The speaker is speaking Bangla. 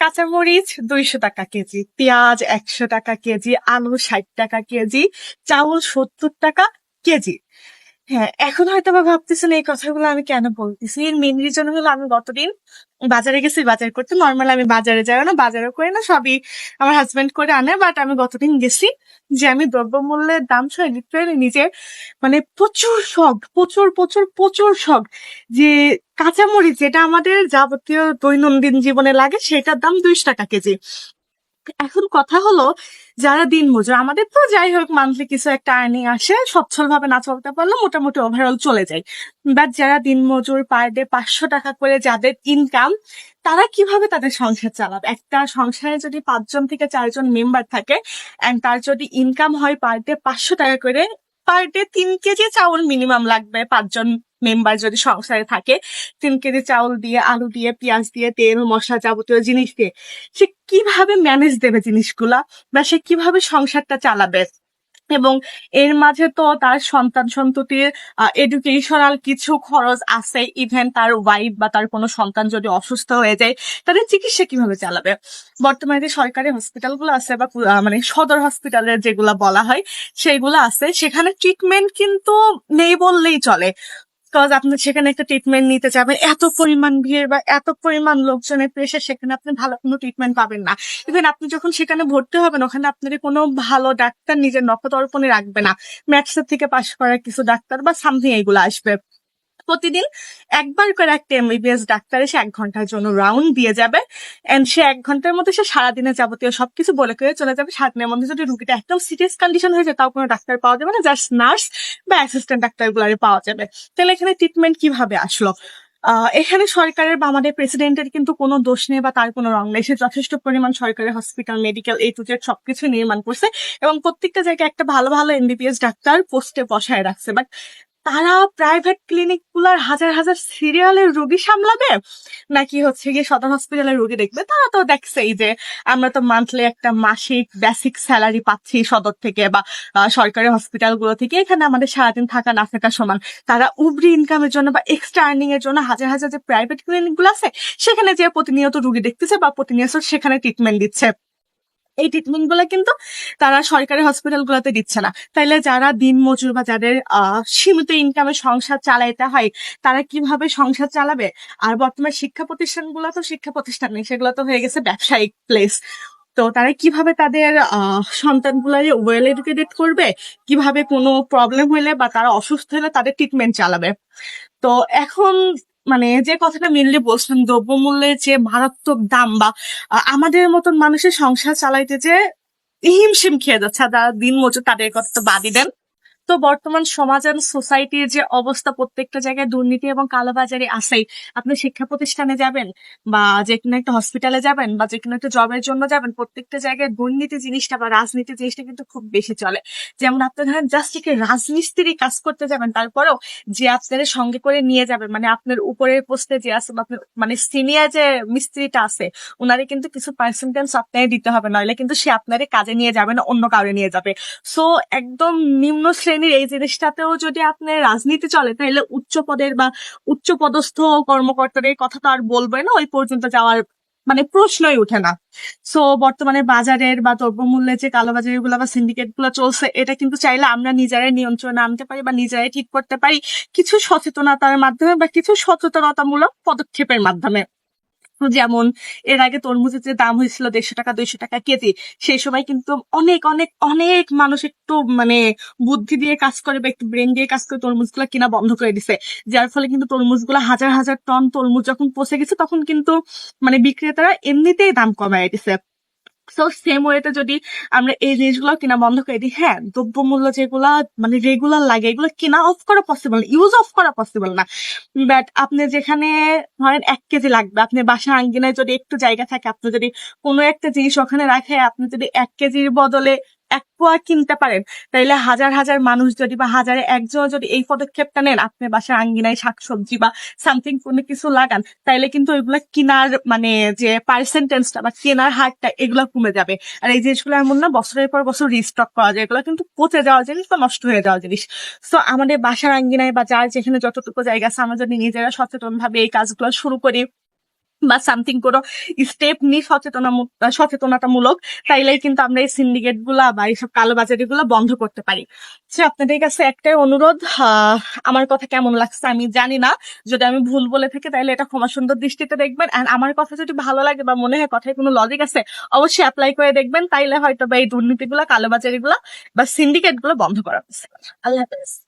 কাঁচামরিচ 200 টাকা কেজি, পেঁয়াজ 100 টাকা কেজি, আলু 60 টাকা কেজি, চাউল 70 টাকা কেজি। হ্যাঁ, এখন হয়তো বা ভাবতেছেন এই কথাগুলো আমি কেন বলতেছি। এর মেন রিজন হলো আমি গতদিন বাজারে গেছি বাজার করতে। নর্মাল আমি বাজারে যাই না, বাজারও করি না, সবই আমার হাজবেন্ড করে আনে। বাট আমি গতদিন গেছি, যে আমি দ্রব্যমূল্যের দাম শুনে লিটারালি নিজে মানে প্রচুর শক, প্রচুর প্রচুর প্রচুর শক, যে কাঁচামরিচ যেটা আমাদের যাবতীয় দৈনন্দিন জীবনে লাগে সেটার দাম 200 টাকা কেজি। এখন কথা হলো, যারা দিনমজুর, আমাদের তো যাই হোক মান্থলি কিছু একটা আর্নিং আসে, সচ্ছল ভাবে না চলতে পারলে মোটামুটি ওভারঅল চলে যায়। বাট যারা দিনমজুর, পার ডে 500 টাকা করে যাদের ইনকাম, তারা কিভাবে তাদের সংসার চালাবে? একটা সংসারে যদি 5 জন থেকে 4 জন মেম্বার থাকে, এন্ড তার যদি ইনকাম হয় পার ডে 500 টাকা করে, পার ডে 3 কেজি চাউল মিনিমাম লাগবে 5 জন মেম্বার যদি সংসারে থাকে। 3 কেজি চাউল দিয়ে, আলু দিয়ে, পেঁয়াজ দিয়ে, তেল মশলা যাবতীয় জিনিস দিয়ে সে কিভাবে ম্যানেজ দেবে জিনিসগুলা, বা সে কিভাবে সংসারটা চালাবে? এবং এর মাঝে তো তার সন্তান সন্ততির এডুকেশনাল কিছু খরচ আছে। ইভেন তার ওয়াইফ বা তার কোনো সন্তান যদি অসুস্থ হয়ে যায়, তাদের চিকিৎসা কিভাবে চালাবে? বর্তমানে যে সরকারি হসপিটালগুলো আছে বা মানে সদর হসপিটালের যেগুলা বলা হয় সেগুলো আছে, সেখানে ট্রিটমেন্ট কিন্তু নেই বললেই চলে। কজ আপনি সেখানে একটা ট্রিটমেন্ট নিতে যাবেন, এত পরিমাণ ভিড় বা এত পরিমাণ লোকজনের প্রেশার, সেখানে আপনি ভালো কোনো ট্রিটমেন্ট পাবেন না। ইভেন আপনি যখন সেখানে ভর্তি হবেন, ওখানে আপনার কোনো ভালো ডাক্তার নিজের নখদর্পণে রাখবে না। ম্যাথসের থেকে পাশ করা কিছু ডাক্তার বা সামথিং এগুলো আসবে। প্রতিদিন একবার করে একটা এমবিবিএস ডাক্তার এসে 1 ঘন্টার জন্য রাউন্ড দিয়ে যাবে, এন্ড সে 1 ঘন্টার মধ্যে সে সারাদিনের যাবতীয় সবকিছু বলে করে চলে যাবে। সারাদিনের মধ্যে যদি রুগীটা একদম সিরিয়াস কন্ডিশন হয়ে যায়, তাও কোনো ডাক্তার পাওয়া যাবে না, জাস্ট নার্স বা অ্যাসিস্ট্যান্ট ডাক্তার গুলারে পাওয়া যাবে। তাহলে এখানে ট্রিটমেন্ট কিভাবে আসলো? এখানে সরকারের বা আমাদের প্রেসিডেন্টের কিন্তু কোনো দোষ নেই বা তার কোনো রং নেই। সে যথেষ্ট পরিমাণ সরকারি hospital, medical, A to Z সবকিছু নির্মাণ করছে এবং প্রত্যেকটা জায়গায় একটা ভালো ভালো এমবিবিএস ডাক্তার পোস্টে বসায় রাখছে। বাট তারা প্রাইভেট ক্লিনিক গুলার হাজার হাজার সিরিয়ালের রোগী সামলাবে, নাকি হচ্ছে গিয়ে সদর হসপিটালের রোগী দেখবে? তারা তো দেখছেই যে আমরা তো মান্থলি একটা মাসিক বেসিক স্যালারি পাচ্ছি সদর থেকে বা সরকারি হসপিটাল গুলো থেকে। এখানে আমাদের সারাদিন থাকা না থাকা সমান। তারা উবরি ইনকামের জন্য বা এক্সট্রা আর্নিং এর জন্য হাজার হাজার যে প্রাইভেট ক্লিনিক গুলো আছে সেখানে যে প্রতিনিয়ত রুগী দেখতেছে বা প্রতিনিয়ত সেখানে ট্রিটমেন্ট দিচ্ছে। এই ট্রিটমেন্ট গুলো কিন্তু তারা সরকারি হসপিটাল গুলোতে দিচ্ছে না। তাইলে যারা দিন মজুর বা যাদের সীমিত ইনকামে সংসার চালাইতে হয়, তারা কিভাবে সংসার চালাবে? আর বর্তমানে শিক্ষা প্রতিষ্ঠানগুলো তো শিক্ষা প্রতিষ্ঠান নেই, সেগুলো তো হয়ে গেছে ব্যবসায়িক প্লেস। তো তারা কিভাবে তাদের সন্তানগুলারে ওয়েল এডুকেটেড করবে? কিভাবে কোনো প্রবলেম হলে বা তারা অসুস্থ হলে তাদের ট্রিটমেন্ট চালাবে? তো এখন মানে যে কথাটা মেনলি বলছেন, দ্রব্যমূল্যের যে মারাত্মক দাম বা আমাদের মতন মানুষের সংসার চালাইতে যে হিমশিম খেয়ে যাচ্ছে, আর যারা দিন মজুর তাদের কথা তো বাদই দেন। তো বর্তমান সমাজ আর সোসাইটির যে অবস্থা, প্রত্যেকটা জায়গায় দুর্নীতি এবং কালোবাজারি আছেই। আপনি শিক্ষা প্রতিষ্ঠানে যাবেন বা যে কোনো একটা হসপিটালে যাবেন বা যে কোনো একটা জবের জন্য যাবেন, প্রত্যেকটা জায়গায় দুর্নীতি জিনিসটা বা রাজনীতি জিনিসটা কিন্তু খুব বেশি চলে। যেমন আপনি ধরেন জাস্ট একটা রাজমিস্ত্রি কাজ করতে যাবেন, তারপরেও যে আপনাদের সঙ্গে করে নিয়ে যাবেন, মানে আপনার উপরের পোস্টে যে আছে বা আপনার মানে সিনিয়র যে মিস্ত্রিটা আছে, ওনারে কিন্তু কিছু পার্সেন্টেজ আপনাকে দিতে হবে, নইলে কিন্তু সে আপনারে কাজে নিয়ে যাবে না, অন্য কাউরে নিয়ে যাবে। সো একদম নিম্ন শ্রেণীর এই জিনিসটাতেও যদি আপনার রাজনীতি চলে, তাহলে উচ্চ পদের বা উচ্চ পদস্থ কর্মকর্তাদের কথা তো আর বলবে না, ওই পর্যন্ত যাওয়ার মানে প্রশ্নই উঠে না। সো বর্তমানে বাজারের বা দ্রব্যমূল্যের যে কালোবাজারি গুলা বা সিন্ডিকেট গুলা চলছে, এটা কিন্তু চাইলে আমরা নিজেরাই নিয়ন্ত্রণে আনতে পারি বা নিজেরাই ঠিক করতে পারি কিছু সচেতনতার মাধ্যমে বা কিছু সচেতনতামূলক পদক্ষেপের মাধ্যমে। যেমন এর আগে তরমুজের যে দাম হয়েছিল 150 টাকা 200 টাকা কেজি, সেই সময় কিন্তু অনেক অনেক অনেক মানুষ একটু মানে বুদ্ধি দিয়ে কাজ করে বা একটু ব্রেন দিয়ে কাজ করে তরমুজগুলো কিনা বন্ধ করে দিছে। যার ফলে কিন্তু তরমুজগুলো হাজার হাজার টন তরমুজ যখন পচে গেছে, তখন কিন্তু মানে বিক্রেতারা এমনিতেই দাম কমায় দিছে। সো সেম ওয়েতে যদি আমরা এই জিনিসগুলো কিনা বন্ধ করে দিই, হ্যাঁ দ্রব্যমূল্য যেগুলা মানে রেগুলার লাগে এগুলো কিনা অফ করা পসিবল, ইউজ অফ করা পসিবল না। বাট আপনি যেখানে ধরেন 1 কেজি লাগবে, আপনি বাসা আঙ্গিনায় যদি একটু জায়গা থাকে, আপনি যদি কোনো একটা জিনিস ওখানে রাখে, আপনি যদি 1 কেজির বদলে 1 পোয়া কিনতে পারেন, তাইলে হাজার হাজার মানুষ যদি বা হাজারে একজন যদি এই পদক্ষেপটা নেন, আপনি বাসার আঙ্গিনায় শাকসবজি বা সামথিং কোনো কিছু লাগান, তাইলে কিন্তু ওইগুলা কিনার মানে যে পার্সেন্টেজটা বা কেনার হারটা এগুলা কমে যাবে। আর এই জিনিসগুলো এমন না বছরের পর বছর রিস্টক করা যায়, এগুলো কিন্তু পচে যাওয়া জিনিস বা নষ্ট হয়ে যাওয়া জিনিস। সো আমাদের বাসার আঙ্গিনায় বা যার যেখানে যতটুকু জায়গা আছে, আমরা যদি নিজেরা সচেতন ভাবে এই কাজগুলো শুরু করি, বা সামথিং কোনো স্টেপ নিই সচেতনতামূলক, তাইলেই কিন্তু আমরা এই সিন্ডিকেট গুলা বা এইসব কালোবাজারি গুলা বন্ধ করতে পারি। সে আপনাদের কাছে একটাই অনুরোধ, আমার কথা কেমন লাগছে আমি জানি না, যদি আমি ভুল বলে থাকি তাহলে এটা ক্ষমা সুন্দর দৃষ্টিতে দেখবেন। আর আমার কথা যদি ভালো লাগে বা মনে হয় কথায় কোনো লজিক আছে, অবশ্যই অ্যাপ্লাই করে দেখবেন, তাইলে হয়তো বা এই দুর্নীতিগুলা, কালোবাজারি গুলা বা সিন্ডিকেট গুলো বন্ধ করা possible। আল্লাহ হাফেজ।